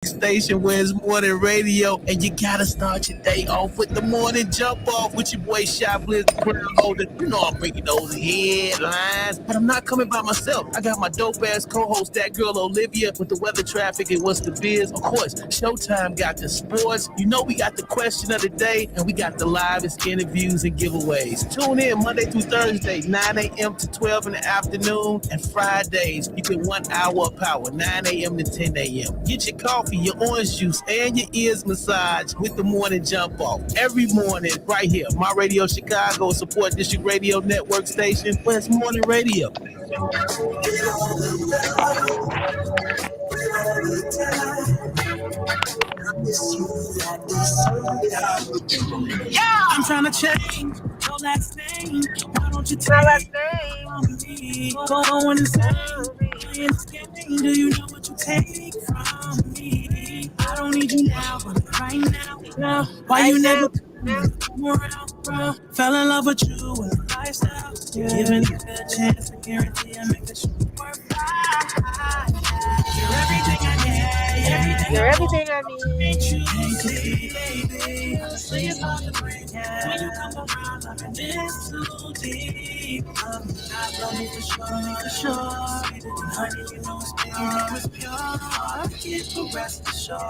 Station where it's morning radio, and you gotta start your day off with the morning jump off with your boy Chiblizz, the crown holder. You know I'm breaking those headlines, but I'm not coming by myself. I got my dope ass co-host, that girl Olivia, with the weather, traffic, and what's the biz. Of course, Showtime got the sports. You know we got the question of the day, and we got the livest interviews and giveaways. Tune in Monday through Thursday, 9 a.m. to 12 in the afternoon, and Fridays you get 1 hour of power, 9 a.m. to 10 a.m. Get your coffee, your orange juice, and your ears massaged with the morning jump off. Every morning, right here, My Radio Chicago, Support District Radio Network station, where it's morning radio. Yeah, I'm trying to change your last name. Why don't you take my last name? Going insane. Do you know what you take from me? I don't need you now, but right now. Why you never come around, bro? Fell in love with you and the lifestyle. Giving you a chance, I guarantee I make this worthwhile. You're everything I need. You're everything I need. Baby, honestly, it's hard to break. When you come around, I'm this too deep. I love you for sure. Honey, you know it's pure. I keep the rest assured.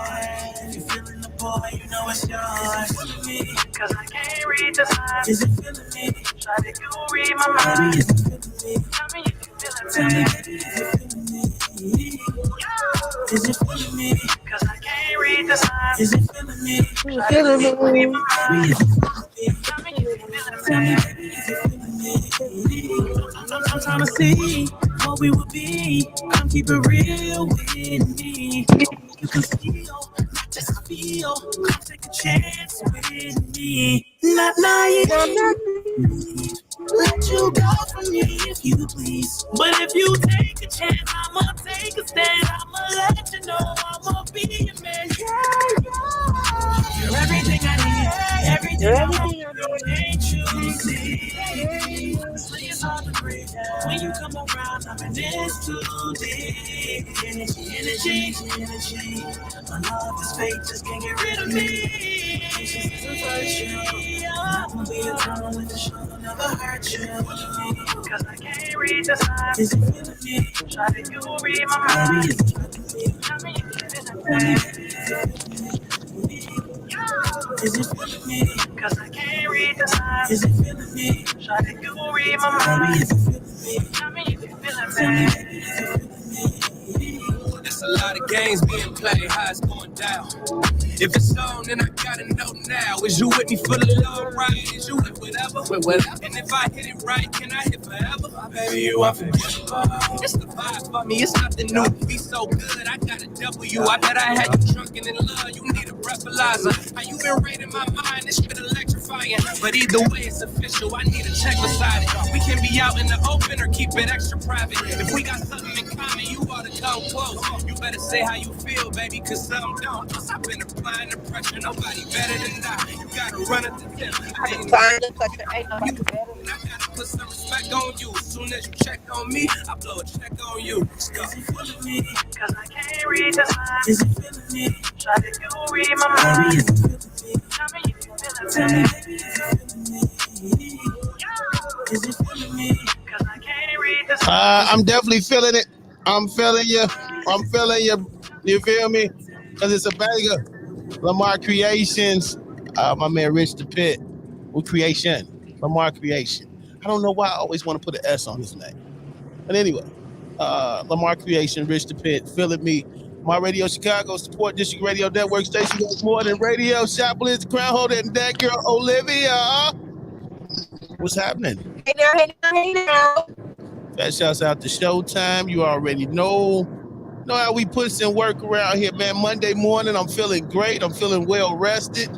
If you're feeling the boy, you know it's yours. Is it feeling me? Cause I can't read the signs. Is it feeling me? Try to you read my mind. Is it feeling me? Tell me if you're feeling me. Is it feeling me? Is it feeling me? Cause I can't read the signs. Is it feeling me? Feeling me. I'm trying to see what we would be. Come keep it real with me. You can feel, not just feel. Come take a chance with me. Not lying. Let you go from me if you please. But if you take a chance, I'ma take a stand. I'ma let you know I'ma be your man. You're everything I need. Everything I want. Ain't you see? Honestly, it's hard to breathe. When you come around, I'm in this too deep. Energy. My love is fake, just can't get rid of me. Patience is a virtue. I'ma be a tunnel with the show, never hurt you. Cause I can't read the signs. Is it feeling me? Try to you read my mind. Is it feeling me? Tell me if you're feeling me. Is it feeling me? Cause I can't read the signs. Is it feeling me? Try to you read my mind. Is it feeling me? Tell me if you're feeling me. There's a lot of games being played, how it's going down. If it's on, then I gotta know now. Is you with me for the long ride? Is you with whatever? And if I hit it right, can I hit forever? Baby, you unforgettable. It's the vibe for me, it's nothing new. Be so good, I got a W. I bet I had you drunken in love. You need a breathalyzer. How you been raiding my mind? This shit electrifying. But either way, it's official. I need a check beside it. We can be out in the open or keep it extra private. If we got something in common, you ought to come close. You better say how you feel, baby, cause some don't. Plus, I've been applying the pressure. Nobody better than I. You gotta run at the tip. I ain't gotta put some respect on you. As soon as you check on me, I blow a check on you. Is it feeling me? Cause I can't read the signs. Is it feeling me? Try to you read my mind. Is it feeling me? Tell me if you're feeling me. Is it feeling me? Cause I can't read the signs. I'm definitely feeling it. I'm feeling you. You feel me? Cause it's a banger. Lamar Creations. My man Rich the Pit. With Creation. Lamar Creation. I don't know why I always want to put an S on his name. But anyway, Lamar Creation, Rich the Pit, Feeling Me. My Radio Chicago, Support District Radio Network station goes more than radio. Chiblizz, the crown holder, and that girl Olivia. What's happening? Hey now. That shouts out to Showtime. You already know how we put some work around here, man. Monday morning, I'm feeling great. I'm feeling well rested.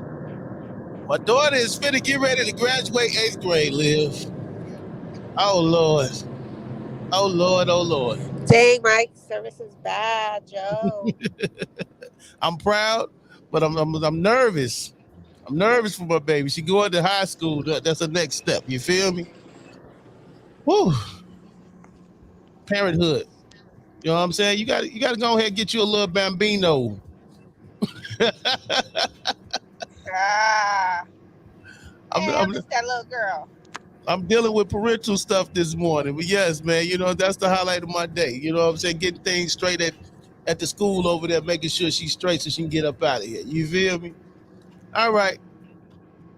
My daughter is finna get ready to graduate 8th grade, Liv. Oh, Lord. Dang, my service is bad, Joe. I'm proud, but I'm nervous. I'm nervous for my baby. She going to high school. That's the next step. You feel me? Woo. Parenthood. You know what I'm saying? You got to go ahead and get you a little bambino. Ah, I'm, hey, I I'm miss that little girl. I'm dealing with parental stuff this morning. But yes, man, that's the highlight of my day. You know what I'm saying? Getting things straight at the school over there, making sure she's straight so she can get up out of here. You feel me? All right.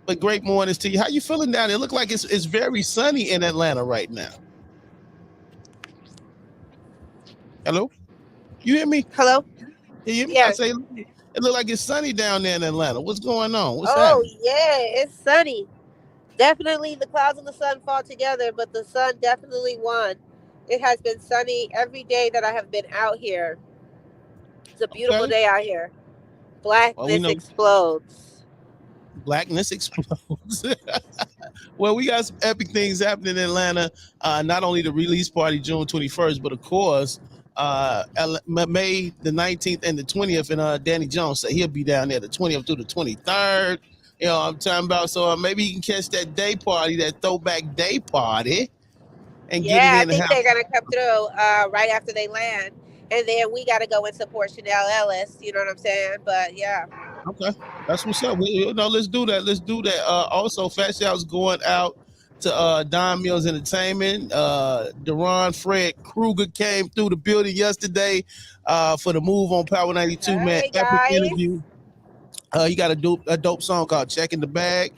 But great mornings to you. How you feeling down there? It look like it's very sunny in Atlanta right now. Hello? You hear me? Hello? You hear me? I Yes. say it look like it's sunny down there in Atlanta. What's going on? What's Oh, happening? yeah, it's sunny. Definitely the clouds and the sun fall together, but the sun definitely won. It has been sunny every day that I have been out here. It's a beautiful Okay. day out here. Well, we Blackness know explodes. blackness explodes. Well, we got some epic things happening in Atlanta. Not only the release party June 21st, but of course, May the 19th and the 20th. And Danny Jones said he'll be down there the 20th through the 23rd. You know what I'm talking about? So maybe you can catch that day party, that throwback day party, and get it Yeah, I in and think have they're gonna come through right after they land, and then we gotta go and support Chanel Ellis. You know what I'm saying? But yeah, Okay, that's what's up. Let's do that. Let's do that. Also, Fat Shout's going out to Don Mills Entertainment. Deron Fred Kruger came through the building yesterday for the Move on Power 92. Man, hey epic guys. interview. You got a dope song called "Checking the Bag."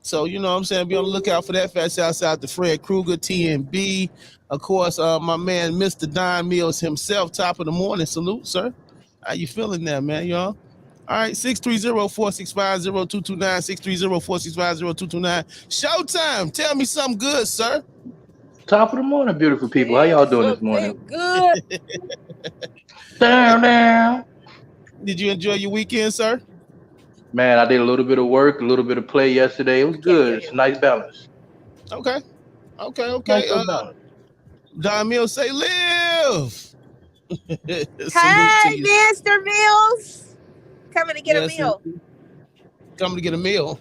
So, you know what I'm saying? Be on the lookout for that. Fat shouts out to Fred Kruger, TNB. Of course, my man, Mr. Don Mills himself, top of the morning. Salute, sir. How you feeling there, man, y'all? All right, 630-465-0229, 630-465-0229. Showtime. Tell me something good, sir. Top of the morning, beautiful people. How Man, y'all doing this morning? something good. Down, down. Did you enjoy your weekend, sir? Man, I did a little bit of work, a little bit of play yesterday. It was I can't good. hear It's a you. nice balance. Okay. Okay, Nice okay. little balance. Don Mills say live. Salute to Hey, you. Mr. Mills, coming to get a Yes, meal. coming to get a meal.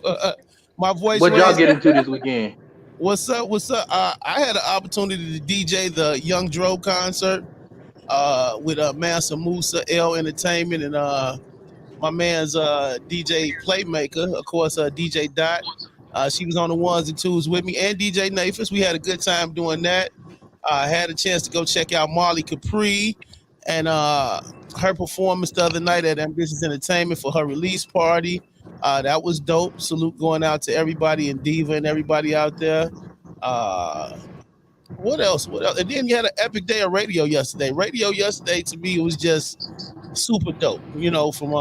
My voice What y'all raised. get into this weekend? What's up? What's up? I had an opportunity to DJ the Young Dro concert with Mansa Musa, L Entertainment, and my man's DJ Playmaker, of course, DJ Dot. She was on the ones and twos with me, and DJ Nafis. We had a good time doing that. I had a chance to go check out Marley Capri and her performance the other night at Ambitious Entertainment for her release party. That was dope. Salute going out to everybody in Diva and everybody out there. Uh, what else? What else? And then you had an epic day of radio yesterday. Radio yesterday to me was just super dope. From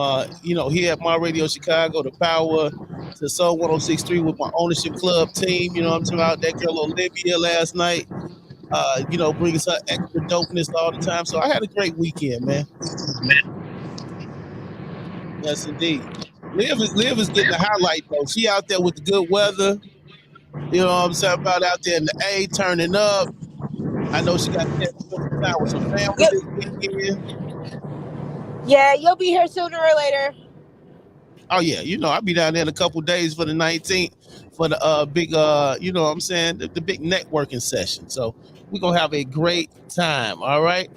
here at my radio Chicago, the Power to Soul 106.3 with my ownership club team. You know, I'm talking about that girl Olivia last night. Bringing her extra dopeness all the time. So I had a great weekend, man. Yes, indeed. Liv is getting the highlight though. She out there with the good weather. You know what I'm saying about out there in the A turning up. I know she got a chance to spend some time with her family You, this weekend. yeah, you'll be here sooner or later. Oh yeah, I'll be down there in a couple days for the 19th for the big you know what I'm saying, the big networking session. So we're gonna have a great time. All right.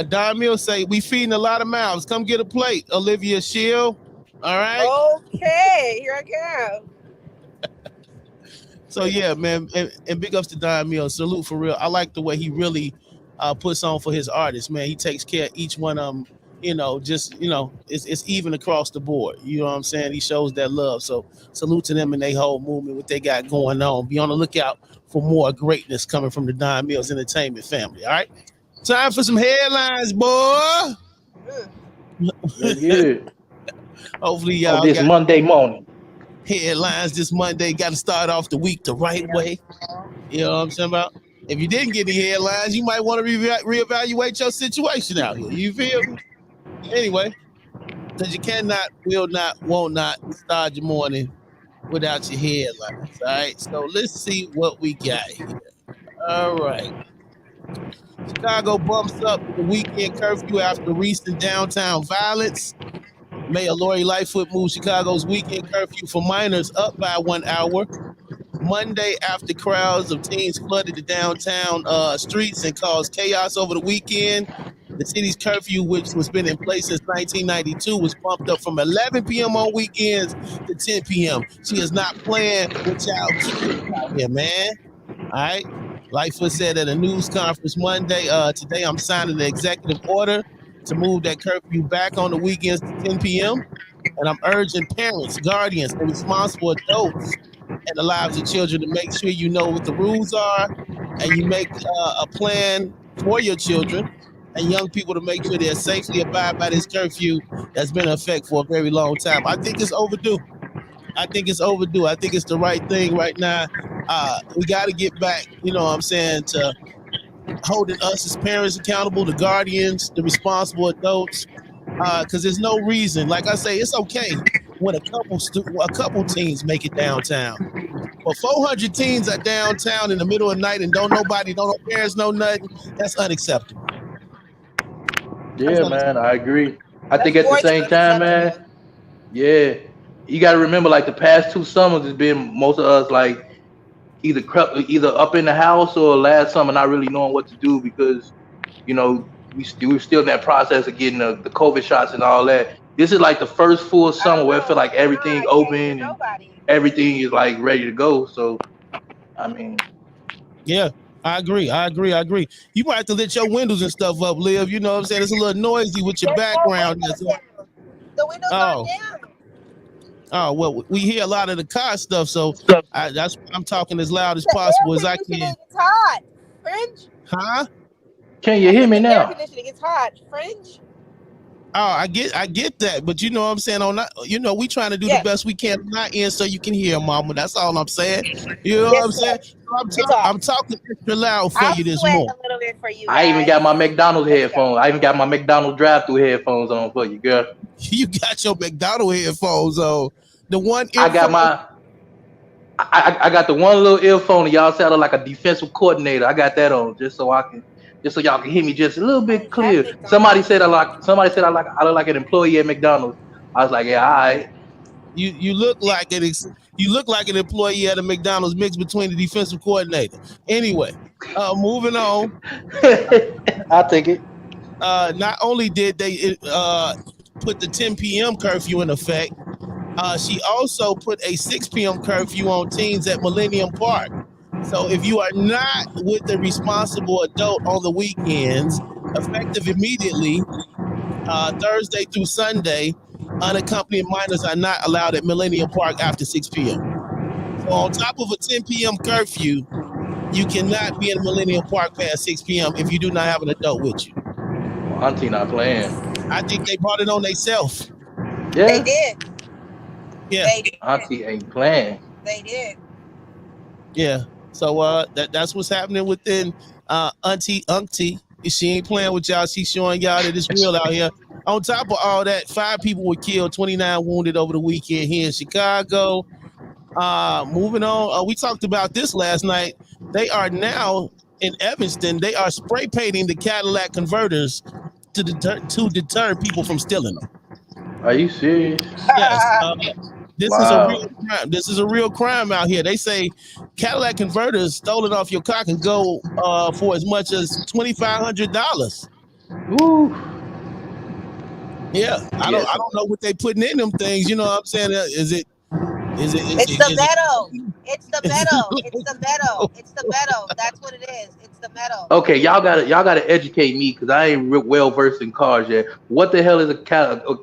Don Mill say we feeding a lot of mouths. Come get a plate, Olivia Shield. All right. Okay, here I go. So yeah, man, and big ups to Don Mill. Salute for real. I like the way he really puts on for his artists, man. He takes care of each one of them. It's even across the board. You know what I'm saying? He shows that love. So salute to them and they whole movement, what they got going on. Be on the lookout for more greatness coming from the Don Mills Entertainment family. All right. Time for some headlines, boy. Let's get it. Hopefully On y'all this got Monday morning. headlines this Monday. Got to start off the week the right way. You know what I'm saying about? If you didn't get any headlines, you might want to reevaluate your situation out here. You feel me? Anyway, because you cannot, will not, won't not start your morning without your headlines. All right. So let's see what we got here. All right. Chicago bumps up the weekend curfew after recent downtown violence. Mayor Lori Lightfoot moved Chicago's weekend curfew for minors up by 1 hour. Monday, after crowds of teens flooded the downtown streets and caused chaos over the weekend, The city's curfew, which was been in place since 1992, was bumped up from 11 p.m. on weekends to 10 p.m. She is not playing with y'all kids out here, man. All right. Lightfoot said at a news conference Monday, today I'm signing the executive order to move that curfew back on the weekends to 10 p.m. And I'm urging parents, guardians, and responsible adults and the lives of children to make sure you know what the rules are and you make a plan for your children and young people to make sure they're safely abide by this curfew that's been in effect for a very long time. I think it's overdue. I think it's overdue. I think it's the right thing right now. We got to get back, you know what I'm saying, to holding us as parents accountable, the guardians, the responsible adults, because there's no reason. Like I say, it's okay when a couple teens make it downtown. But 400 teens are downtown in the middle of the night and don't no parents know nothing. That's unacceptable. Yeah, man, I agree. I That's think at the more than same time, man, unacceptable. yeah, you got to remember, like the past 2 summers has been most of us like either up in the house or last summer not really knowing what to do because we're still in that process of getting the COVID shots and all that. This is like the first full I summer don't where I feel know. like Right now, everything I can't hear open and nobody. everything is like ready to go. So, I mean, Yeah, I agree. You might have to let your windows and stuff up, Liv. You know what I'm saying? It's a little noisy with your There's no background. windows down. The windows Oh, aren't down. oh, well, we hear a lot of the car stuff, so that's why I'm talking as loud as The possible air as I can. conditioning is hot. Fringe. Huh? can you I hear said me the air now? conditioning is hot. Fringe. Oh, I get that, but you know what I'm saying. We trying to do the Yes. best we can on our end so you can hear, Mama. That's all I'm saying. You know what Yes, I'm saying? sir. So It's I'm off. talking extra loud for I'll you this sweat morning. a little bit for you I even got guys. my McDonald's Let's go. headphones. I even got my McDonald's drive-through headphones on for you, girl. You got your McDonald headphones on. The one I got earphone. my I got the one little earphone and y'all sounded like a defensive coordinator. I got that on just so y'all can hear me just a little I bit ain't had clear. McDonald's. Somebody said I look like an employee at McDonald's. I was like, yeah, all right. You look like you look like an employee at a McDonald's mixed between the defensive coordinator. Anyway, moving on. I'll take it. Not only did they put the 10 p.m. curfew in effect, she also put a 6 p.m. curfew on teens at Millennium Park. So if you are not with the responsible adult on the weekends, effective immediately, Thursday through Sunday, unaccompanied minors are not allowed at Millennium Park after 6 p.m. So on top of a 10 p.m. curfew, you cannot be in Millennium Park past 6 p.m. if you do not have an adult with you. Well, Auntie not playing. I think they brought it on themselves. Yeah. They did. Yeah. They did. Auntie ain't playing. They did. Yeah. So that's what's happening within Auntie. She ain't playing with y'all. She's showing y'all that it's real out here. On top of all that, 5 people were killed, 29 wounded over the weekend here in Chicago. Moving on, we talked about this last night. They are now in Evanston. They are spray painting the Cadillac converters to deter people from stealing them. Are you serious? Yes. This Wow. is a real crime. This is a real crime out here. They say Cadillac converters stolen off your car can go for as much as $2,500. Woo. Yeah, I Yes. don't know what they putting in them things. You know what I'm saying? It's the metal. It's the metal. It's the metal. It's the metal. That's what it is. It's the metal. Okay, y'all gotta educate me because I ain't well versed in cars yet. What the hell is a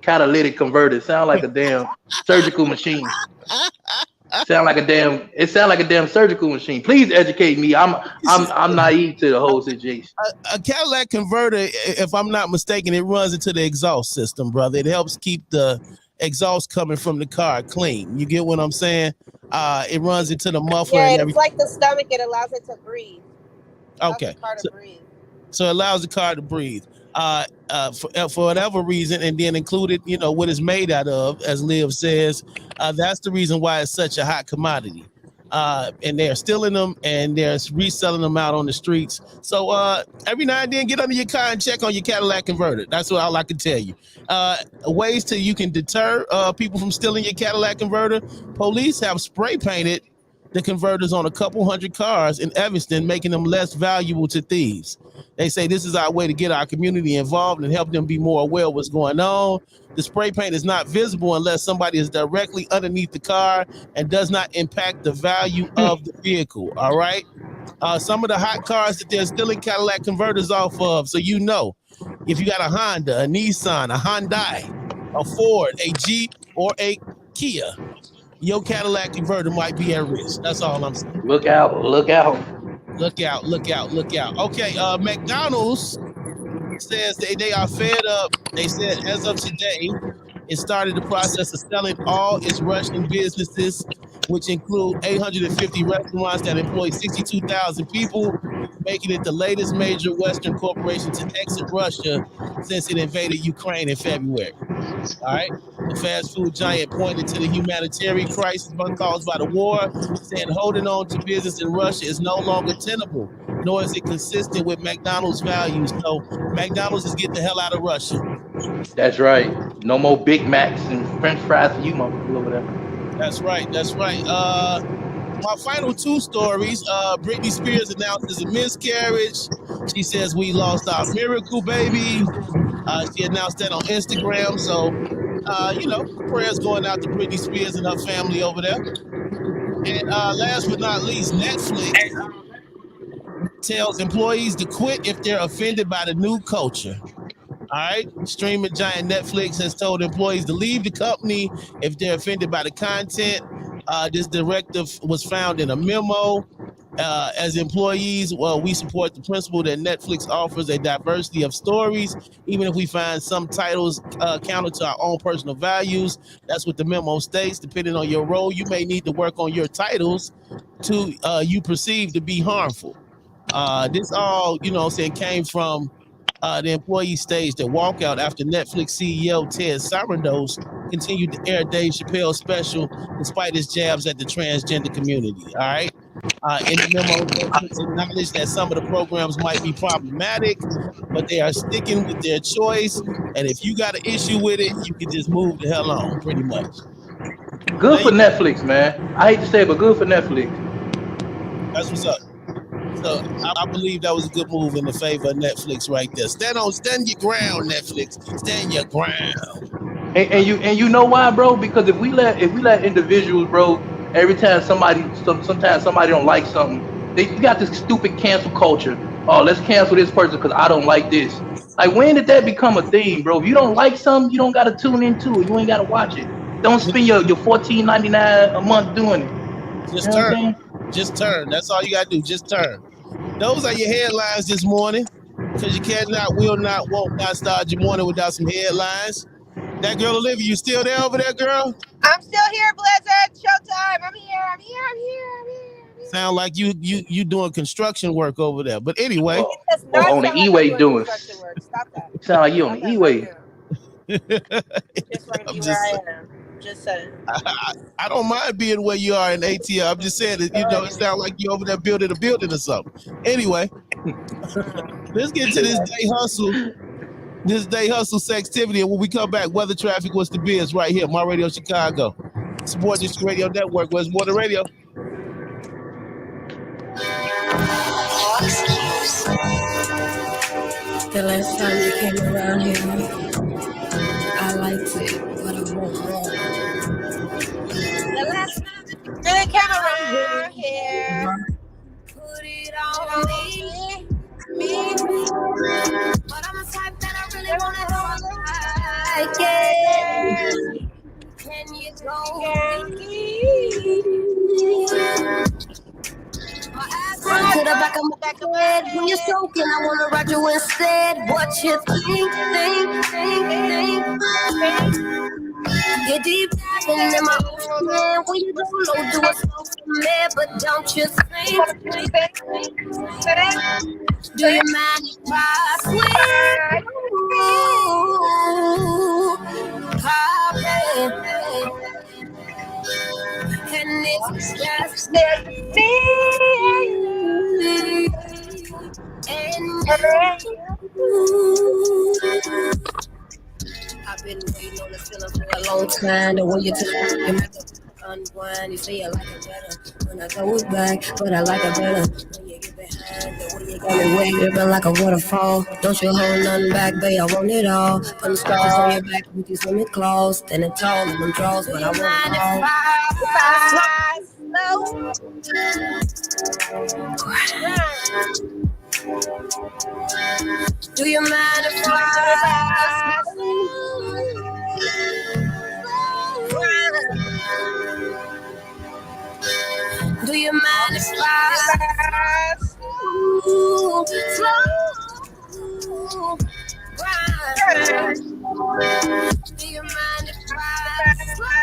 catalytic converter? It sound like a damn surgical machine. It sound like a damn surgical machine. Please educate me. I'm naive to the whole situation. A Cadillac converter, if I'm not mistaken, it runs into the exhaust system, brother. It helps keep the exhaust coming from the car clean. You get what I'm saying? It runs into the muffler and everything. It's like the stomach. It allows it to breathe. Okay. So it allows the car to breathe. For whatever reason, and then included, what it's made out of, as Liv says, that's the reason why it's such a hot commodity. And they're stealing them and they're reselling them out on the streets. So every now and then, get under your car and check on your Cadillac converter. That's all I can tell you. Ways you can deter people from stealing your Cadillac converter. Police have spray painted the converters on a couple hundred cars in Evanston, making them less valuable to thieves. They say this is our way to get our community involved and help them be more aware of what's going on. The spray paint is not visible unless somebody is directly underneath the car and does not impact the value of the vehicle. All right. Some of the hot cars that they're stealing Cadillac converters off of. So you know, if you got a Honda, a Nissan, a Hyundai, a Ford, a Jeep, or a Kia, your Cadillac converter might be at risk. That's all I'm saying. Look out, look out. Look out, look out, look out. Okay, McDonald's says they are fed up. They said as of today, it started the process of selling all its Russian businesses, which include 850 restaurants that employ 62,000 people, making it the latest major Western corporation to exit Russia since it invaded Ukraine in February. All right. The fast food giant pointed to the humanitarian crisis caused by the war, saying holding on to business in Russia is no longer tenable, nor is it consistent with McDonald's values. So McDonald's is getting the hell out of Russia. That's right. No more Big Macs and French fries for you motherfuckers over there. That's right. That's right. My final two stories. Britney Spears announces a miscarriage. She says we lost our miracle baby. She announced that on Instagram. So, prayers going out to Britney Spears and her family over there. And last but not least, Netflix tells employees to quit if they're offended by the new culture. All right. Streaming giant Netflix has told employees to leave the company if they're offended by the content. This directive was found in a memo. As employees, we support the principle that Netflix offers a diversity of stories, even if we find some titles counter to our own personal values. That's what the memo states. Depending on your role, you may need to work on your titles to you perceive to be harmful. This all, came from the employee staged a walkout after Netflix CEO Ted Sarandos continued to air Dave Chappelle's special despite his jabs at the transgender community. All right. In the memo, Netflix acknowledged that some of the programs might be problematic, but they are sticking with their choice. And if you got an issue with it, you can just move the hell on, pretty much. Good for Netflix, man. I hate to say it, but good for Netflix. That's what's up. So I believe that was a good move in the favor of Netflix right there. Stand your ground, Netflix. Stand your ground. And you know why, bro? Because if we let individuals, bro, every time sometimes somebody don't like something, they got this stupid cancel culture. Oh, let's cancel this person because I don't like this. Like, when did that become a thing, bro? If you don't like something, you don't gotta tune into it. You ain't gotta watch it. Don't spend your $14.99 a month doing it. Just turn. Just turn. That's all you gotta do. Just turn. Those are your headlines this morning. Because you cannot, will not, won't not start your morning without some headlines. That girl Olivia, you still there over there, girl? I'm still here, Blizzard. Showtime. I'm here. Sound like you doing construction work over there. But anyway. On the E-way doing. Stop that. Sound like you on the E-way. Just right here where I am. Just saying. I don't mind being where you are in ATL. I'm just saying that, it sounds like you over there building a building or something. Anyway, let's get to this day hustle. This day hustle sextivity. And when we come back, weather traffic, what's the biz right here? My Radio Chicago. Support District Radio Network. Where's more than radio? The last time you came around here, I liked it, but I won't wrong. The last time you came around here, put it on me. But I'm a type that I really wanna know like it. Can you go? Run to the back of my head when you're soaking. I wanna rock you instead. What you think? Get deep diving in my ocean. When you don't know, do a song for me, but don't you think? Do you mind if I swear? And it's just me and you. I've been waiting on this feeling for a long time. The way you took unwind. You say you like it better when I throw it back, but I like it better when you get behind the way you got me way dripping like a waterfall. Don't you hold nothing back, babe, I want it all. Put the scratches on your back with these swimming claws, standing tall in them draws, but I want it all. If I slow Do you mind if I Do you mind if I slow grind? Do you mind if I slow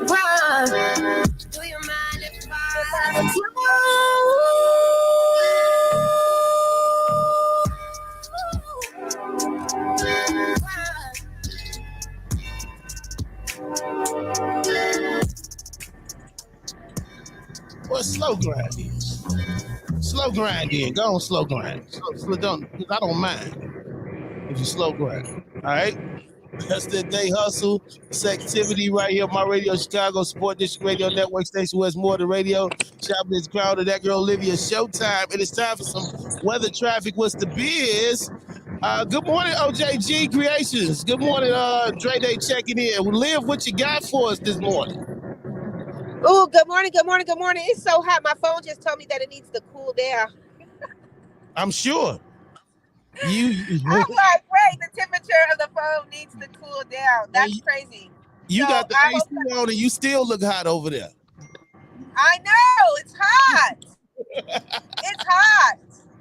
grind? Do you mind if I What slow grind is? Slow grind in. Go on slow grind. Don't, I don't mind if you slow grind. All right? That's the day hustle. It's activity right here on my radio, Chicago Sport District Radio Network Station, West More the Radio. Chiblizz Crowder, that girl Olivia. Showtime. It is time for some weather traffic. What's the biz? Good morning, OJG Creations. Good morning, Dre Day checking in. Liv, what you got for us this morning? Ooh, good morning, good morning, good morning. It's so hot. My phone just told me that it needs to cool down. I'm sure. I'm like, wait, the temperature of the phone needs to cool down. That's crazy. You got the AC on and you still look hot over there. I know. It's hot. It's hot.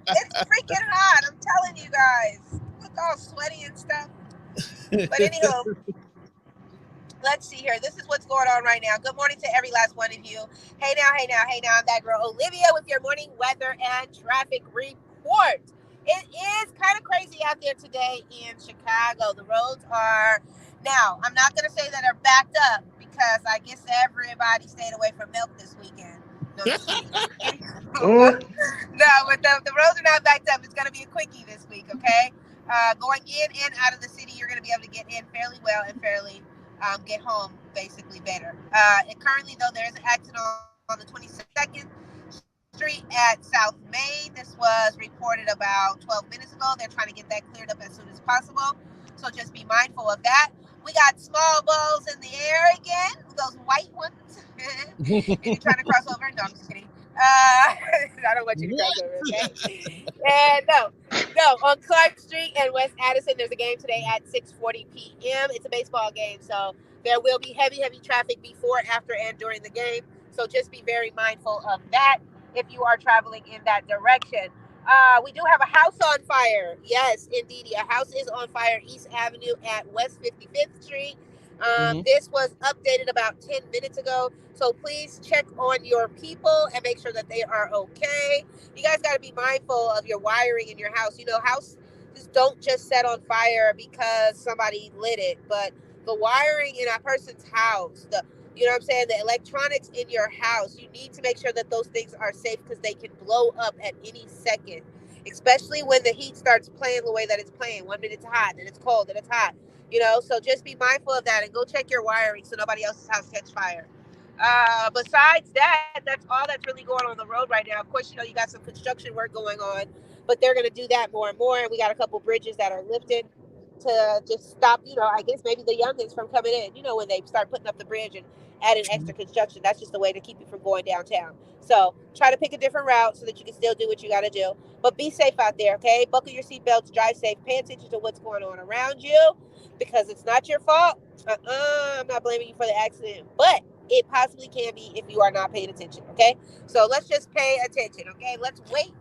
It's freaking hot. I'm telling you guys. Look all sweaty and stuff. But anyhow, let's see here. This is what's going on right now. Good morning to every last one of you. Hey now, hey now, hey now. I'm that girl Olivia with your morning weather and traffic report. It is kind of crazy out there today in Chicago. The roads are, now, I'm not going to say that they're backed up because I guess everybody stayed away from milk this weekend. No, but the roads are not backed up. It's going to be a quickie this week, okay? Going in and out of the city, you're going to be able to get in fairly well and fairly get home basically better. Currently, though, there is an accident on the 22nd Street at South Main. This was reported about 12 minutes ago. They're trying to get that cleared up as soon as possible. So just be mindful of that. We got small balls in the air again, those white ones. If you're trying to cross over, no, I'm just kidding. I don't want you to cross over, okay? And no, on Clark Street and West Addison, there's a game today at 6:40 p.m. It's a baseball game, so there will be heavy traffic before, after, and during the game. So just be very mindful of that if you are traveling in that direction. We do have a house on fire. Yes, indeed. A house is on fire, East Avenue at West 55th Street. This was updated about 10 minutes ago. So please check on your people and make sure that they are okay. You guys got to be mindful of your wiring in your house. You know, houses don't just set on fire because somebody lit it, but the wiring in a person's house, you know what I'm saying? The electronics in your house, you need to make sure that those things are safe because they can blow up at any second, especially when the heat starts playing the way that it's playing. 1 minute it's hot, then it's cold, then it's hot, you know? So just be mindful of that and go check your wiring so nobody else's house catch fire. Besides that, that's all that's really going on the road right now. Of course, you know, you got some construction work going on, but they're going to do that more and more. And we got a couple bridges that are lifted to just stop, you know, I guess maybe the youngins from coming in, you know, when they start putting up the bridge and adding extra construction. That's just a way to keep you from going downtown. So try to pick a different route so that you can still do what you got to do. But be safe out there, okay? Buckle your seatbelts, drive safe, pay attention to what's going on around you because it's not your fault. I'm not blaming you for the accident, but it possibly can be if you are not paying attention, okay? So let's just pay attention, okay? Let's wait.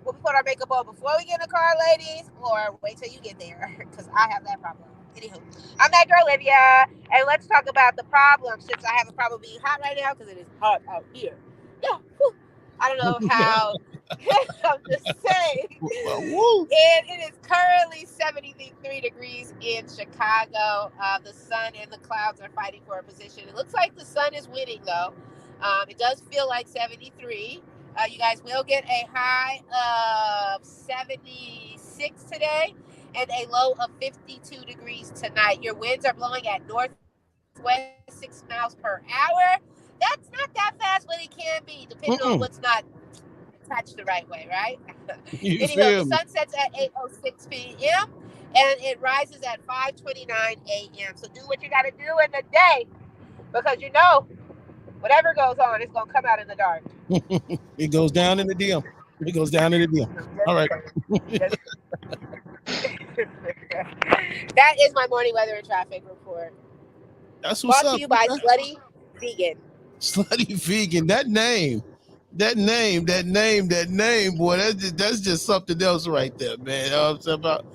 We'll put our makeup on before we get in the car, ladies, or wait till you get there because I have that problem. Anywho, I'm that girl, Olivia, and let's talk about the problem since I have a problem being hot right now because it is hot out here. Yeah, whew. I don't know how. I'm just saying. It is currently 73 degrees in Chicago. The sun and the clouds are fighting for a position. It looks like the sun is winning, though. It does feel like 73. You guys will get a high of 76 today. and a low of 52 degrees tonight. Your winds are blowing at northwest 6 miles per hour. That's not that fast, but it can be, depending on what's not attached the right way, right? You Anywho, the feel sun me? sets at 8:06 p.m. and it rises at 5:29 a.m. So do what you got to do in the day, because whatever goes on, it's gonna come out in the dark. It goes down in the DM. It goes down in the DM. All right. That is my morning weather and traffic report. That's what's Brought up. to you by Okay. Slutty Vegan. Slutty Vegan. That name, boy. That's just something else right there, man. You know what I'm saying about.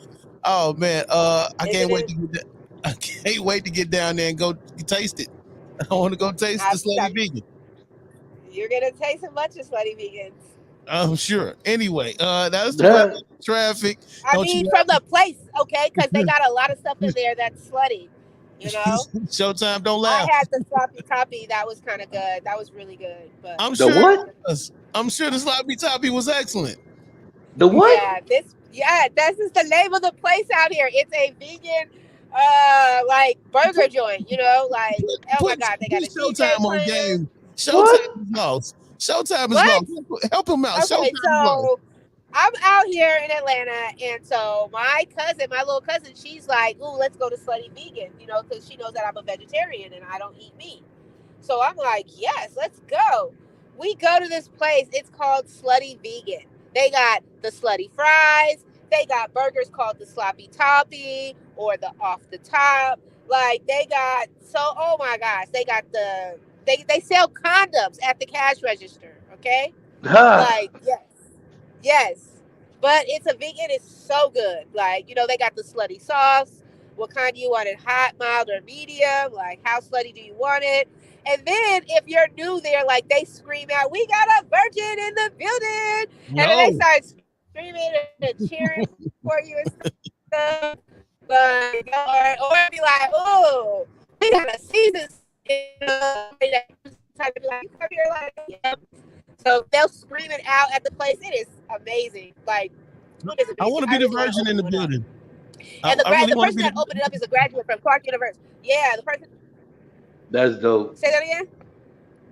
Oh man, I can't Isn't wait to it? get that. I can't wait to get down there and go taste it. I want to go taste the Slutty Vegan. You're gonna taste a bunch of Slutty Vegans. I'm sure. Anyway, that's the weather, traffic. I Don't mean, you from the place, okay? Because they got a lot of stuff in there that's slutty. You know, Showtime, don't I laugh. had the sloppy toppy. That was kind of good. That was really good. But I'm The sure. what? I'm sure the sloppy toppy was excellent. The what? this is the name of the place out here. It's a vegan, like burger joint. You know, like oh my god, they got a DJ Showtime on playing. game. What? Showtime is lost. Showtime is What? lost. Help him out. Okay, Showtime is lost. so I'm out here in Atlanta, and so my little cousin, she's like, "Ooh, let's go to Slutty Vegan," you know, because she knows that I'm a vegetarian and I don't eat meat. So I'm like, "Yes, let's go." We go to this place. It's called Slutty Vegan. They got the slutty fries. They got burgers called the sloppy toppy or the off the top. Like they got oh my gosh, they got they sell condoms at the cash register. Okay, like yes, but it's a vegan. It's so good. Like they got the slutty sauce. What kind do you want it? Hot, mild, or medium? Like how slutty do you want it? And then if you're new there, like they scream out, "We got a virgin in the building!" And then they start screaming and cheering for you and stuff. Like, or be like, "Oh, we got a season." Type of like, you come here like, yeah. So they'll scream it out at the place. It is amazing. Like, it is amazing. I want to be the virgin in the building. And the person that opened it up is a graduate from Clark University. Yeah, the person. That's dope. Say that again.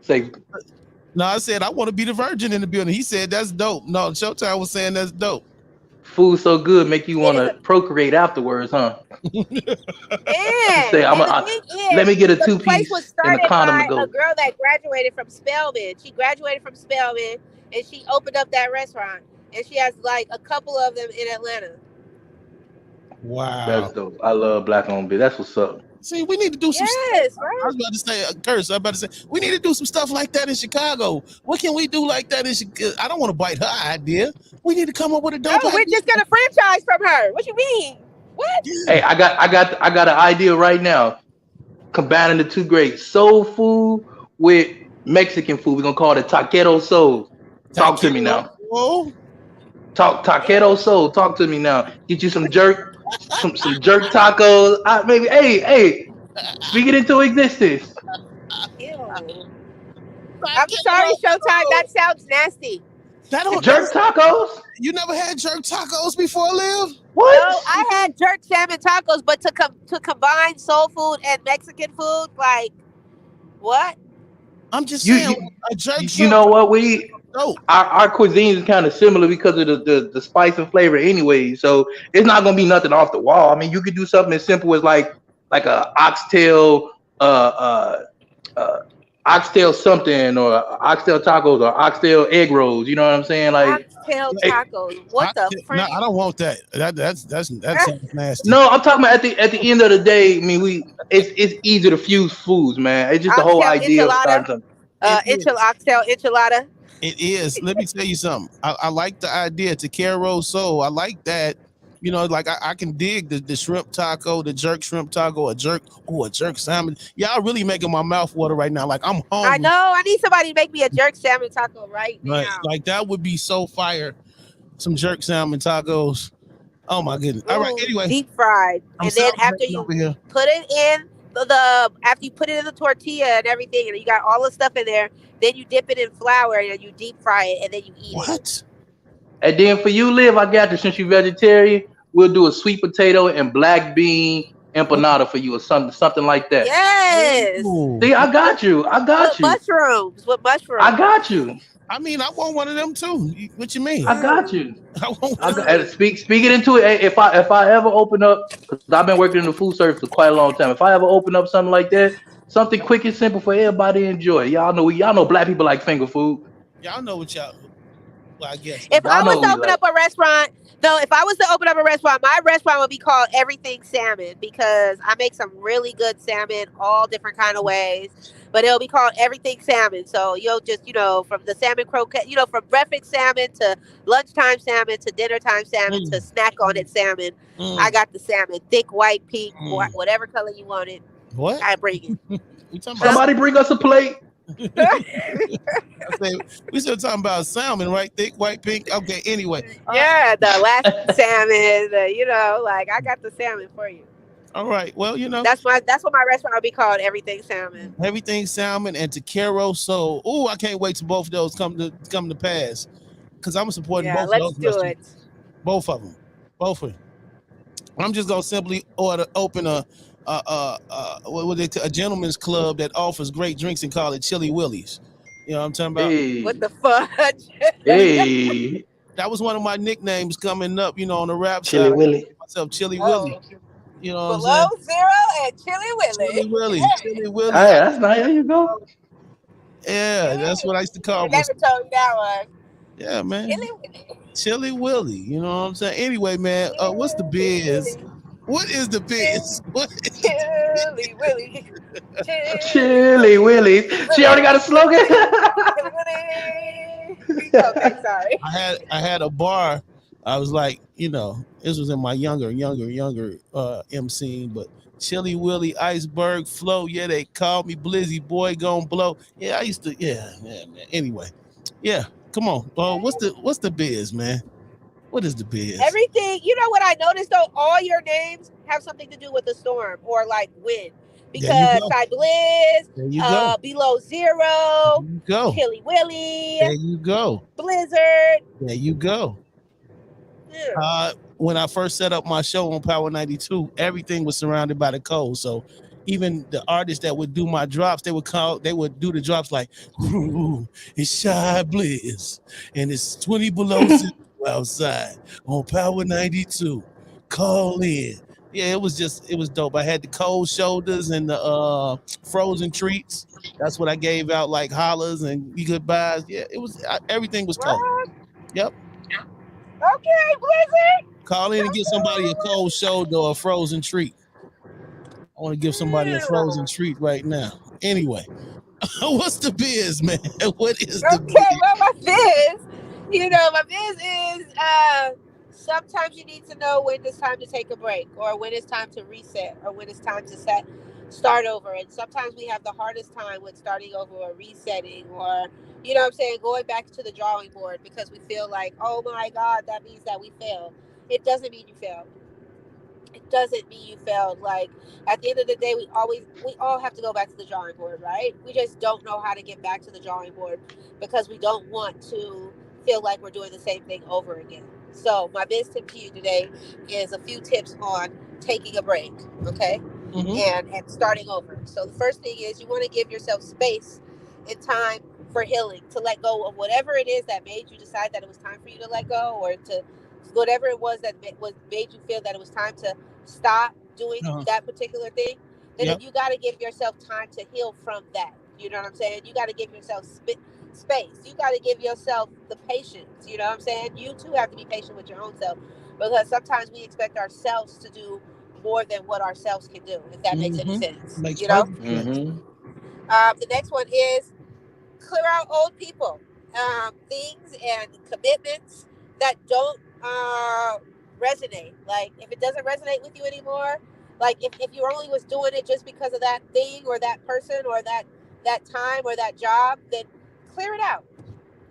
Say. No, I said I want to be the virgin in the building. He said that's dope. No, Showtime was saying that's dope. Food so good make you want to procreate afterwards, huh? Say, let me get a 2-piece and a condom to go. A girl that graduated from Spelman. She graduated from Spelman and she opened up that restaurant. And she has like a couple of them in Atlanta. Wow. That's dope. I love black-owned business. That's what's up. See, we need to do some stuff. Right? I was about to say, Curse, I was about to say, we need to do some stuff like that in Chicago. What can we do like that in Chicago? I don't want to bite her idea. We need to come up with a dope idea. We're just going to franchise from her. What you mean? What? Hey, I got an idea right now. Combining the two great soul food with Mexican food. We're going to call it taquero soul. Talk to me now. Taquero soul. Talk to me now. Get you some jerk. Some jerk tacos. Maybe. Hey, speak it into existence. Ew. I'm sorry, Showtime. That sounds nasty. Jerk tacos? You never had jerk tacos before, Liv? What? No, I had jerk salmon tacos, but to combine soul food and Mexican food, like what? I'm just saying, a jerk. You know what our cuisine is kind of similar because of the spice and flavor anyway. So it's not gonna be nothing off the wall. I mean, you could do something as simple as like a oxtail oxtail something or oxtail tacos or oxtail egg rolls. You know what I'm saying? Like oxtail tacos. What the frick? No, I don't want that. That's nasty. No, I'm talking about at the end of the day. I mean, it's easy to fuse foods, man. It's just the whole idea of starting something. Oxtail enchilada. It is. Let me tell you something. I like the idea to taquero soul. I like that. You know, like I can dig the shrimp taco, the jerk shrimp taco, a jerk salmon. Y'all really making my mouth water right now. Like I'm hungry. I know. I need somebody to make me a jerk salmon taco right now. Like that would be so fire. Some jerk salmon tacos. Oh my goodness. All right. Anyway, deep fried, and then after you put it in after you put it in the tortilla and everything, and you got all the stuff in there, then you dip it in flour and you deep fry it, and then you eat it. What? And then for you, Liv, I got you. Since you're vegetarian, we'll do a sweet potato and black bean empanada for you or something like that. Yes. Ooh. See, I got you. I got With you. mushrooms. With I mushrooms. got you. I mean, I want one of them too. What you mean? I got Mm, you. I want one I of got, them. and speak it into it. Hey, if I ever open up, because I've been working in the food service for quite a long time. If I ever open up something like that, something quick and simple for everybody to enjoy. Y'all know black people like finger food. Y'all know what y'all. Well, I guess. If Y'all I was know to what we open like. up a restaurant, no, if I was to open up a restaurant, my restaurant would be called Everything Salmon because I make some really good salmon, all different kind of ways. But it'll be called Everything Salmon. So you'll just, from the salmon croquette, from breakfast salmon to lunchtime salmon to dinner time salmon to Mm, snack on it salmon. I mm, got the salmon, thick, white, pink, mm. whatever color you want it. What? I bring it. We talking about? Huh? Somebody bring us a plate. I say we still talking about salmon, right? Thick, white, pink. Okay. Anyway. Yeah, the Alaskan salmon. Like I got the salmon for you. All right. Well, That's what my restaurant would be called. Everything salmon. everything salmon and taquero. So, I can't wait till both of those come to pass because I'm supporting Yeah, both of let's those do it. restaurants. Both of them. Both of them. I'm just gonna simply open a gentleman's club that offers great drinks and call it Chili Willies. You know what I'm talking about? What Hey, the fudge? hey, That was one of my nicknames coming up. On the rap side, Chili I Willy. called myself Chili Willie. Oh, You know what I'm below saying? zero and Chili Chili Willy. Willie, Chili Willie. Hey, that's nice. There you go. Yeah, that's what I used to call They never myself. told me that one. Yeah, man. Chili Willy. Chili Willie. You know what I'm saying? Anyway, man, what's the Chili biz? Willy. What is the biz? What is Chili Willy. Chili Chili Willy. Willy. She already Willy. got a slogan. Chili Willy. Okay, sorry. I had a bar. I was like, this was in my younger MC, but Chili Willie Iceberg Flow. Yeah, they called me Blizzy Boy Gon' Blow. Yeah, I used to. Yeah, man. Anyway, yeah. Come on. What's the biz, man? What is the biz? Everything, what I noticed though, all your names have something to do with the storm or like wind. There you Because go. Chiblizz, There you go. Below There Zero, you go. Chili Willy, There you go. Blizzard. There you go. Yeah. When I first set up my show on Power 92, everything was surrounded by the cold. So even the artists that would do my drops, they would do the drops like, "Ooh, it's Shy Blizz, and it's 20 below zero outside on Power 92. Call in." Yeah, it was dope. I had the cold shoulders and the frozen treats. That's what I gave out, like hollers and goodbyes. Yeah, everything was cold. What? Yep. Okay, Blizzard. Call in and get somebody a cold shoulder or a frozen treat. I want to give somebody a frozen Yeah. treat right now. Anyway, what's the biz, man? What is the Okay, biz? well, my biz, my biz is sometimes you need to know when it's time to take a break or when it's time to reset or when it's time to start over. And sometimes we have the hardest time with starting over or resetting or, what I'm saying, going back to the drawing board because we feel like, oh my God, that means that we failed. It doesn't mean you failed. It doesn't mean you failed. Like at the end of the day, we all have to go back to the drawing board, right? We just don't know how to get back to the drawing board because we don't want to feel like we're doing the same thing over again. So my best tip to you today is a few tips on taking a break, okay, Mm-hmm. and starting over. So the first thing is you want to give yourself space and time for healing, to let go of whatever it is that made you decide that it was time for you to let go, or to whatever it was that made you feel that it was time to stop doing Uh-huh. that particular thing. Then Yep. you got to give yourself time to heal from that. You know what I'm saying? You got to give yourself space. You got to give yourself the patience. You know what I'm saying? You too have to be patient with your own self because sometimes we expect ourselves to do more than what ourselves can do, if that makes any Mm-hmm. sense. Makes You know? perfect sense. Mm-hmm. The next one is clear out old people, things and commitments that don't resonate. Like if it doesn't resonate with you anymore, like if you only was doing it just because of that thing or that person or that time or that job, then clear it out.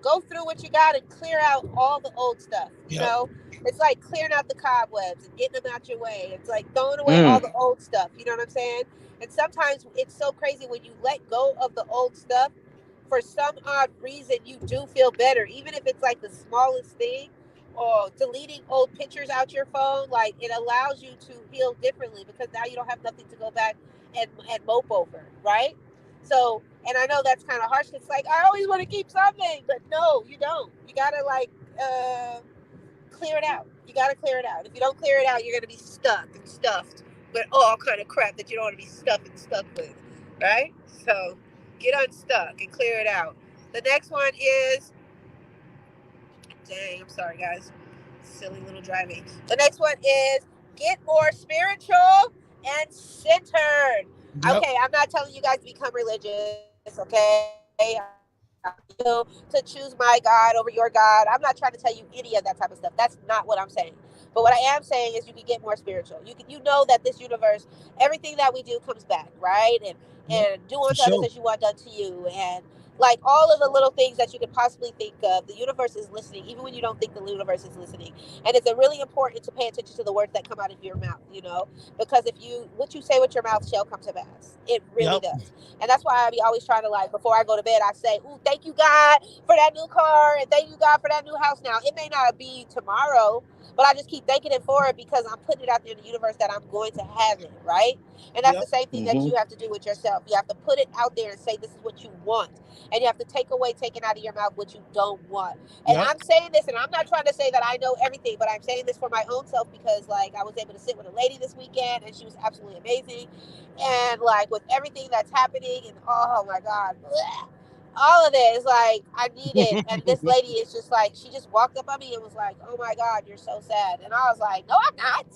Go through what you got and clear out all the old stuff. Yep. It's like clearing out the cobwebs and getting them out your way. It's like throwing away all Mm. the old stuff. You know what I'm saying? And sometimes it's so crazy when you let go of the old stuff. For some odd reason, you do feel better, even if it's like the smallest thing. deleting old pictures out your phone, like it allows you to heal differently because now you don't have nothing to go back and mope over, right? So, and I know that's kind of harsh. It's like I always want to keep something, but no, you don't. You gotta like clear it out. You gotta clear it out. If you don't clear it out, you're gonna be stuck and stuffed with all kind of crap that you don't want to be stuck and stuck with, right? So get unstuck and clear it out. The next one is, dang, I'm sorry, guys. Silly little driving. The next one is get more spiritual and centered. Yep. Okay, I'm not telling you guys to become religious, okay? You to choose my God over your God. I'm not trying to tell you any of that type of stuff. That's not what I'm saying. But what I am saying is you can get more spiritual. You know that this universe, everything that we do comes back, right? And do unto others as you want done to you. And like all of the little things that you could possibly think of, the universe is listening, even when you don't think the universe is listening. And it's really important to pay attention to the words that come out of your mouth, because what you say with your mouth shall come to pass. It really does. And that's why I be always trying to, like, before I go to bed, I say, ooh, thank you, God, for that new car, and thank you, God, for that new house. Now, it may not be tomorrow, but I just keep thanking it for it because I'm putting it out there in the universe that I'm going to have it, right? And that's the same thing that you have to do with yourself. You have to put it out there and say this is what you want. And you have to take out of your mouth what you don't want. And I'm saying this, and I'm not trying to say that I know everything, but I'm saying this for my own self because, like, I was able to sit with a lady this weekend, and she was absolutely amazing. And, like, with everything that's happening, and oh, my God, bleh, all of it is like, I need it. And this lady is just like, she just walked up on me and was like, oh, my God, you're so sad. And I was like, no, I'm not.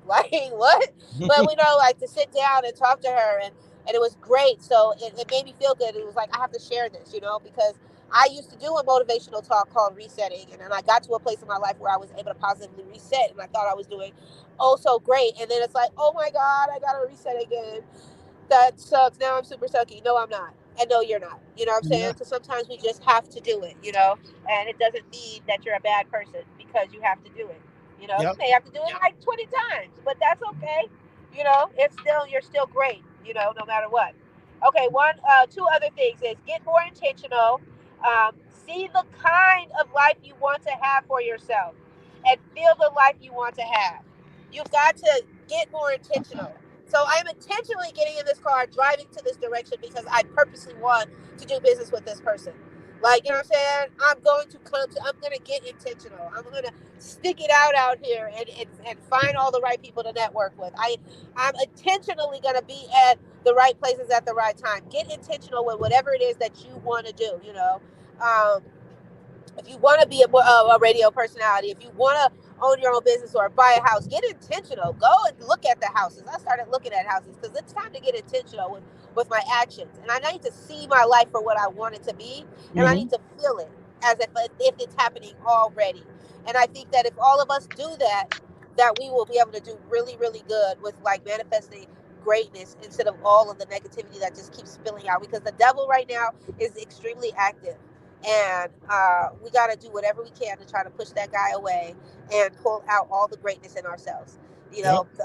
Like, what? But we know, like, to sit down and talk to her, and it was great. So it made me feel good. It was like, I have to share this, because I used to do a motivational talk called resetting. And then I got to a place in my life where I was able to positively reset. And I thought I was doing so great. And then it's like, oh my God, I got to reset again. That sucks. Now I'm super sucky. No, I'm not. And no, you're not. You know what I'm saying? So sometimes we just have to do it, and it doesn't mean that you're a bad person because you have to do it. You may have to do it like 20 times, but that's okay. You're still great, no matter what. Okay, two other things is get more intentional. See the kind of life you want to have for yourself and feel the life you want to have. You've got to get more intentional. So I'm intentionally getting in this car, driving to this direction because I purposely want to do business with this person. Like, you know what I'm saying? I'm going to get intentional. I'm going to stick it out here and find all the right people to network with. I'm intentionally going to be at the right places at the right time. Get intentional with whatever it is that you want to do, if you want to be a radio personality, if you want to own your own business or buy a house, get intentional. Go and look at the houses. I started looking at houses because it's time to get intentional with my actions. And I need to see my life for what I want it to be. And I need to feel it as if it's happening already. And I think that if all of us do that we will be able to do really, really good with, like, manifesting greatness instead of all of the negativity that just keeps spilling out. Because the devil right now is extremely active. And we got to do whatever we can to try to push that guy away and pull out all the greatness in ourselves.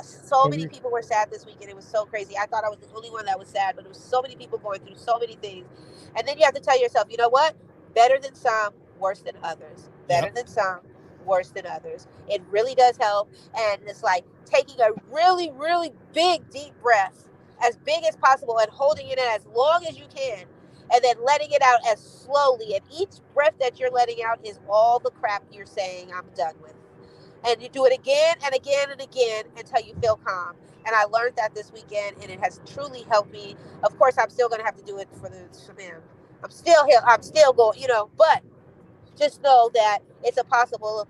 So many people were sad this weekend. It was so crazy. I thought I was the only one that was sad, but it was so many people going through so many things. And then you have to tell yourself, you know what? Better than some, worse than others. Better than some, worse than others. It really does help. And it's like taking a really, really big, deep breath, as big as possible, and holding it in as long as you can. And then letting it out as slowly. And each breath that you're letting out is all the crap you're saying I'm done with. And you do it again and again and again until you feel calm. And I learned that this weekend, and it has truly helped me. Of course, I'm still going to have to do it for them. I'm still here. I'm still going, but just know that it's a possible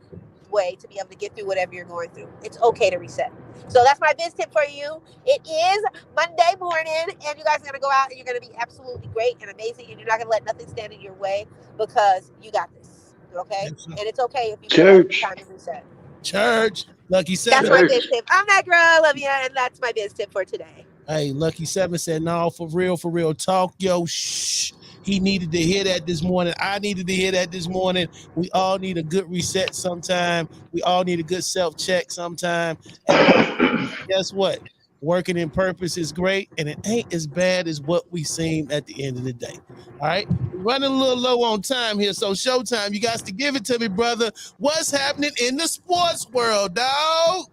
way to be able to get through whatever you're going through. It's okay to reset. So that's my biz tip for you. It is Monday morning, and you guys are going to go out and you're going to be absolutely great and amazing, and you're not going to let nothing stand in your way because you got this. Okay? And it's okay if you feel like it's time to reset. Church. Lucky 7. That's my biz tip. I'm that girl. I love you, and that's my biz tip for today. Hey, Lucky 7 said, no, for real, talk, yo, shh. He needed to hear that this morning. I needed to hear that this morning. We all need a good reset sometime. We all need a good self-check sometime. And guess what? Working in purpose is great, and it ain't as bad as what we seem at the end of the day. All right? running a little low on time here, so showtime. You guys to give it to me, brother. What's happening in the sports world, dog?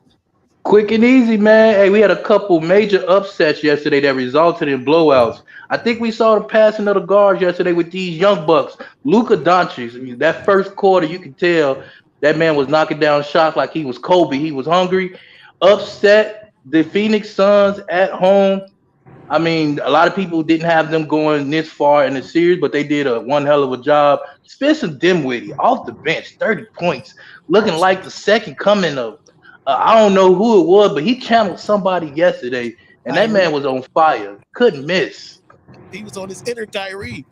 Quick and easy, man. Hey, we had a couple major upsets yesterday that resulted in blowouts. I think we saw the passing of the guards yesterday with these young bucks. Luka Doncic. I mean, that first quarter, you could tell that man was knocking down shots like he was Kobe. He was hungry. Upset the Phoenix Suns at home. I mean, a lot of people didn't have them going this far in the series, but they did a one hell of a job. Spencer Dinwiddie off the bench, 30 points, looking like the second coming of I don't know who it was, but he channeled somebody yesterday, and that man was on fire. Couldn't miss. He was on his inner Kyrie.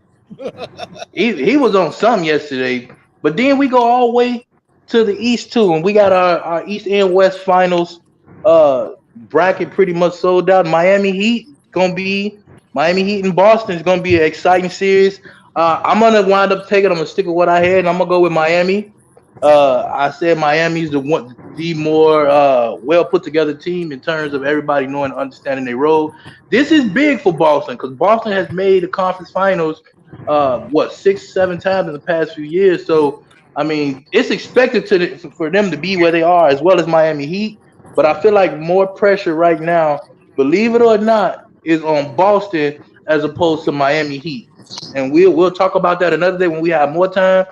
He was on some yesterday. But then we go all the way to the East too, and we got our East and West finals bracket pretty much sold out. Miami Heat and Boston is gonna be an exciting series. I'm gonna wind up taking. I'm gonna stick with what I had, and I'm gonna go with Miami. I said Miami's the more well put together team in terms of everybody knowing and understanding their role. This is big for Boston because Boston has made the conference finals 6-7 times in the past few years. So I mean, it's expected for them to be where they are as well as Miami Heat. But I feel like more pressure right now, believe it or not, is on Boston as opposed to Miami Heat. And we'll talk about that another day when we have more time.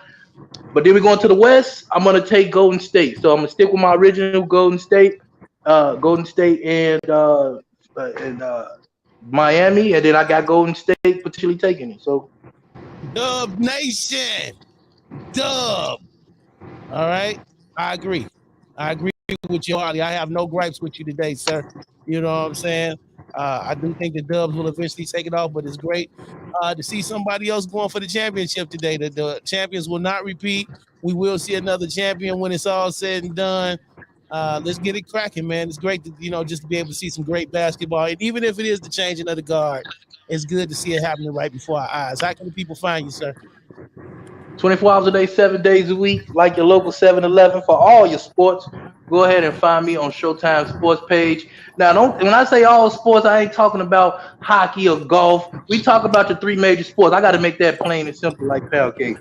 But then we go into the West. I'm gonna take Golden State. So I'm gonna stick with my original Golden State and Miami, and then I got Golden State potentially taking it. So Dub Nation, Dub. All right, I agree with you, Harley. I have no gripes with you today, sir. You know what I'm saying? I do think the Dubs will eventually take it off, but it's great to see somebody else going for the championship today. The champions will not repeat. We will see another champion when it's all said and done. Let's get it cracking, man. It's great to, just to be able to see some great basketball. And even if it is the changing of the guard, it's good to see it happening right before our eyes. How can the people find you, sir? 24 hours a day, 7 days a week, like your local 7-Eleven for all your sports. Go ahead and find me on Showtime Sports page. Now, when I say all sports, I ain't talking about hockey or golf. We talk about the three major sports. I got to make that plain and simple like pound cake.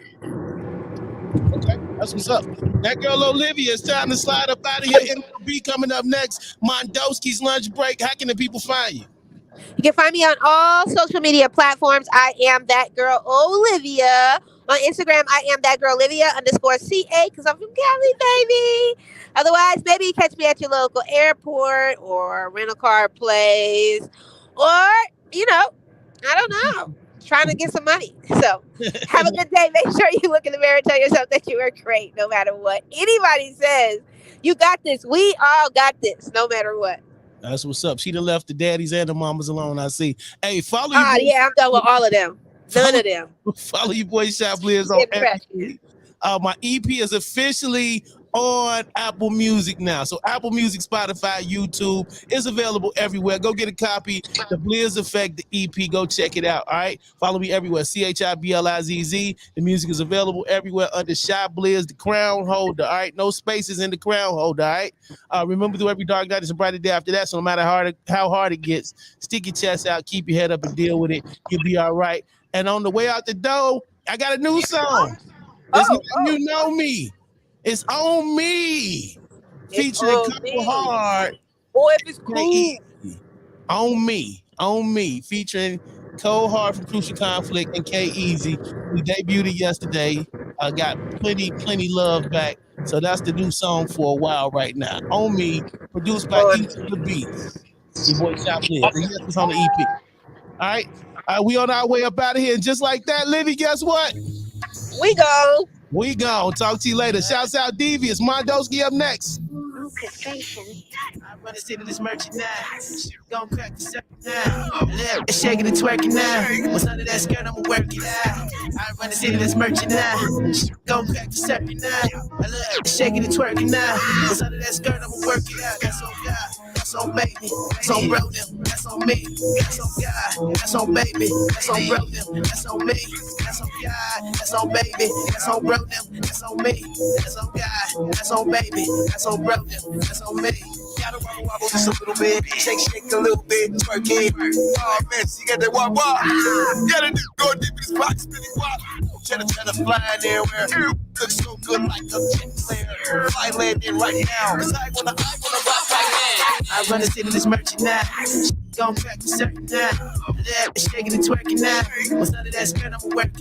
Okay, that's what's up. That girl Olivia, it's time to slide up out of here. MLB coming up next. Mondowski's lunch break. How can the people find you? You can find me on all social media platforms. I am that girl Olivia. On Instagram, I am that girl Olivia _CA because I'm from Cali, baby. Otherwise, maybe catch me at your local airport or rental car place or, I don't know, trying to get some money. So have a good day. Make sure you look in the mirror and tell yourself that you are great no matter what anybody says. You got this. We all got this no matter what. That's what's up. She done left the daddies and the mamas alone, I see. Hey, follow you. Yeah, I'm done with all of them. None of them. Follow your boy Chiblizz on everything. My EP is officially on Apple Music now. So Apple Music, Spotify, YouTube is available everywhere. Go get a copy. The Blizz Effect, the EP. Go check it out. All right. Follow me everywhere. CHIBLIZZ. The music is available everywhere under Chiblizz, the crown holder. All right. No spaces in the crown holder. All right. Remember, through every dark night is a brighter day after that. So no matter how hard it gets, stick your chest out, keep your head up, and deal with it. You'll be all right. And on the way out the door, I got a new song. You know me. It's on me. Featuring Couple Hard. Boy, if it's cool. On me. Featuring Cole Hard from Crucial Conflict and K-Easy. We debuted it yesterday. I got plenty love back. So that's the new song for a while right now. On me, produced by Each of the Beats. Your boy Chiblizz. And yes, it's on the EP. All right. We on our way up out of here. And just like that, Livy, guess what? We go. Talk to you later. Shouts out Devious. Mondowski up next. I run the city, this merchandise. Gon' crack the circuit now. Shaking and twerking now. What's under that skirt, I'ma work it out. I run the city, this merchandise. Gon' crack the circuit now. Shaking and twerking now. What's under that skirt, I'ma work it out. That's on God. That's on baby. That's on bro them. That's on me. That's on God. That's on baby. That's on bro them. That's on me. That's on God. That's on baby. That's on bro them. That's on me. That's on God. That's on baby. That's on bro them. That's on me. gotta wobble just a little bit. Shake a little bit, twerk it. Oh man, she got that wop. Got a nigga go deep in his pocket, spinning wop. Cheddar flying everywhere. Looks so good like a jet player. Fly landing right now. Cause I wanna rock right now. I run the city, this merchant now. Going back to certain now. That shaking and twerking now. What's none of that skirt, I'm working.